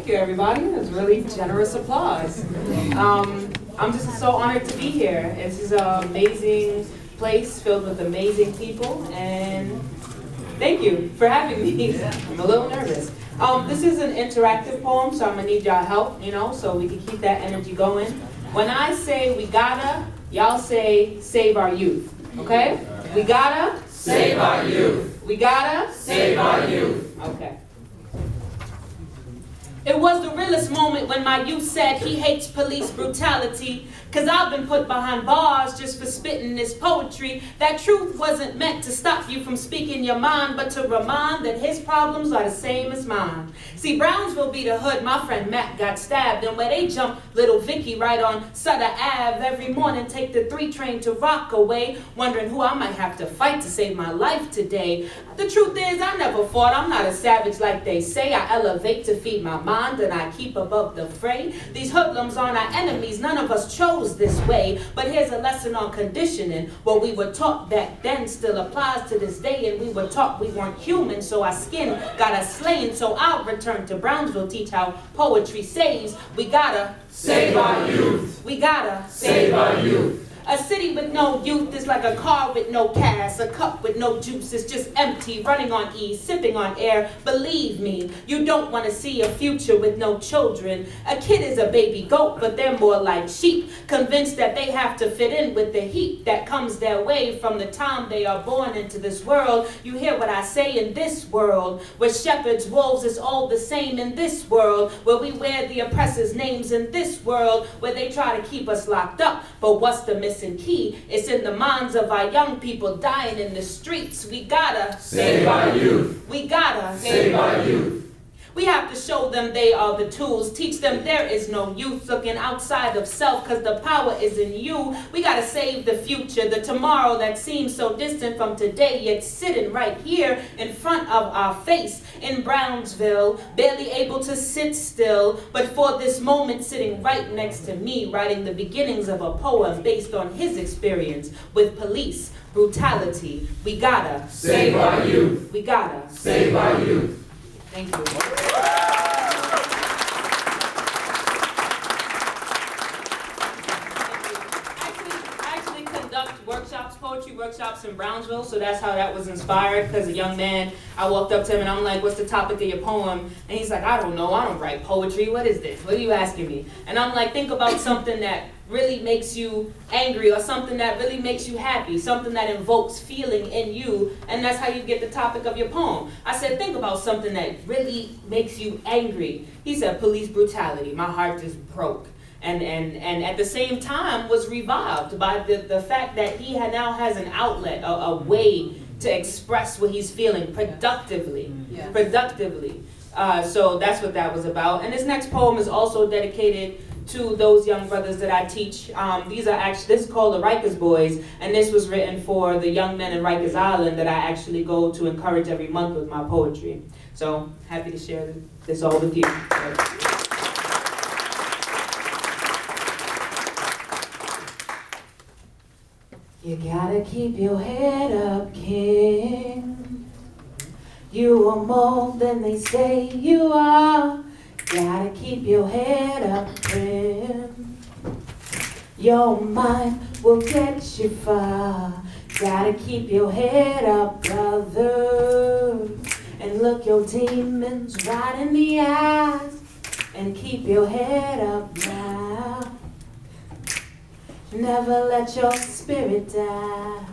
Thank you, everybody. It was really generous applause. I'm just so honored to be here. This is an amazing place filled with amazing people, and thank you for having me. I'm a little nervous. This is an interactive poem, so I'm gonna need y'all help, so we can keep that energy going. When I say we gotta, y'all say save our youth, okay? We gotta save our youth. We gotta save our youth. Okay. It was the realest moment when my youth said he hates police brutality, cause I've been put behind bars just for spitting this poetry. That truth wasn't meant to stop you from speaking your mind, but to remind that his problems are the same as mine. See, Brownsville be the hood my friend Matt got stabbed, and where they jump little Vicky right on Sutter Ave every morning, take the 3 train to Rockaway, wondering who I might have to fight to save my life today. The truth is, I never fought. I'm not a savage like they say. I elevate to feed my mind, and I keep above the fray. These hoodlums aren't our enemies. None of us chose this way. But here's a lesson on conditioning. What we were taught back then still applies to this day, and we were taught we weren't human, so our skin got us slain. So I'll return to Brownsville, teach how poetry saves. We gotta save our youth. We gotta save our youth. A city with no youth is like a car with no gas. A cup with no juice is just empty, running on E, sipping on air. Believe me, you don't want to see a future with no children. A kid is a baby goat, but they're more like sheep, convinced that they have to fit in with the heat that comes their way from the time they are born into this world. You hear what I say? In this world, where shepherds, wolves, is all the same. In this world, where we wear the oppressors' names. In this world, where they try to keep us locked up. But what's the missing key? It's in the minds of our young people dying in the streets. We gotta save our youth. We gotta save our youth. We have to show them they are the tools. Teach them there is no youth looking outside of self, because the power is in you. We gotta save the future, the tomorrow that seems so distant from today, yet sitting right here in front of our face in Brownsville, barely able to sit still, but for this moment sitting right next to me, writing the beginnings of a poem based on his experience with police brutality. We gotta save our youth. We gotta save our youth. Thank you. I actually conduct workshops, poetry workshops in Brownsville, so that's how that was inspired, because a young man, I walked up to him and I'm like, what's the topic of your poem? And he's like, I don't know, I don't write poetry, what is this? What are you asking me? And I'm like, think about something that really makes you angry, or something that really makes you happy, something that invokes feeling in you, and that's how you get the topic of your poem. I said, think about something that really makes you angry. He said, police brutality. My heart just broke. And at the same time was revived by the fact that he now has an outlet, a way to express what he's feeling productively. Yeah. Productively. So that's what that was about. And this next poem is also dedicated to those young brothers that I teach. This is called the Rikers Boys, and this was written for the young men in Rikers Island that I actually go to encourage every month with my poetry. So happy to share this all with you. You gotta keep your head up, king. You are more than they say you are. Gotta keep your head up, friend. Your mind will get you far. Gotta keep your head up, brother. And look your demons right in the eyes. And keep your head up now. Never let your spirit die.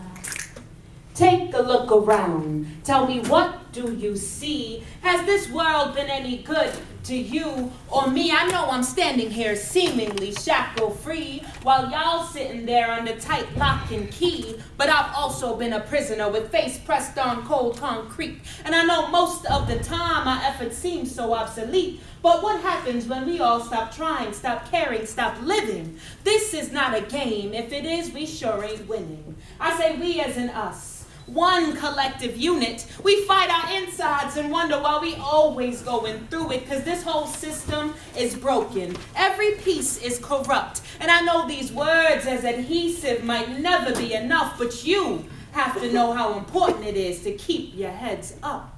Take a look around. Tell me, what do you see? Has this world been any good to you or me? I know I'm standing here seemingly shackle-free while y'all sitting there under tight lock and key. But I've also been a prisoner with face pressed on cold concrete. And I know most of the time my efforts seem so obsolete. But what happens when we all stop trying, stop caring, stop living? This is not a game. If it is, we sure ain't winning. I say we as in us. One collective unit. We fight our insides and wonder why we always going through it, because this whole system is broken. Every piece is corrupt. And I know these words as adhesive might never be enough, but you have to know how important it is to keep your heads up.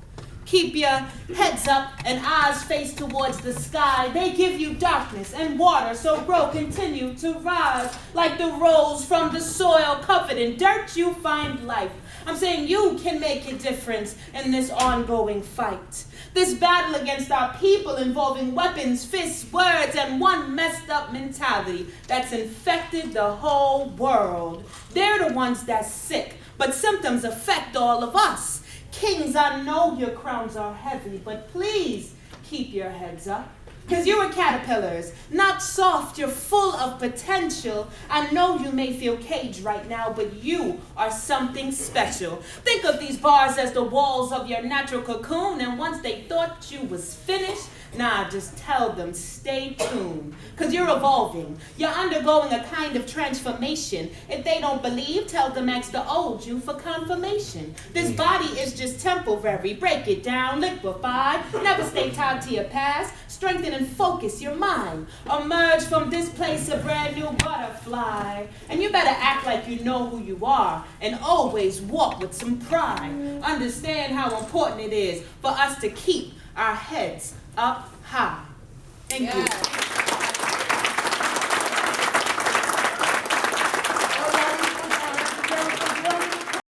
Keep your heads up and eyes faced towards the sky. They give you darkness and water, so grow, continue to rise. Like the rose from the soil covered in dirt, you find life. I'm saying you can make a difference in this ongoing fight. This battle against our people involving weapons, fists, words, and one messed up mentality that's infected the whole world. They're the ones that's sick, but symptoms affect all of us. Kings, I know your crowns are heavy, but please keep your heads up. Because you are caterpillars, not soft, you're full of potential. I know you may feel caged right now, but you are something special. Think of these bars as the walls of your natural cocoon, and once they thought you was finished, just tell them, stay tuned. Because you're evolving. You're undergoing a kind of transformation. If they don't believe, tell them ask the old you for confirmation. This body is just temporary. Break it down, liquefy. Never stay tied to your past. Strengthen and focus your mind. Emerge from this place a brand new butterfly. And you better act like you know who you are and always walk with some pride. Understand how important it is for us to keep our heads up high. Thank you.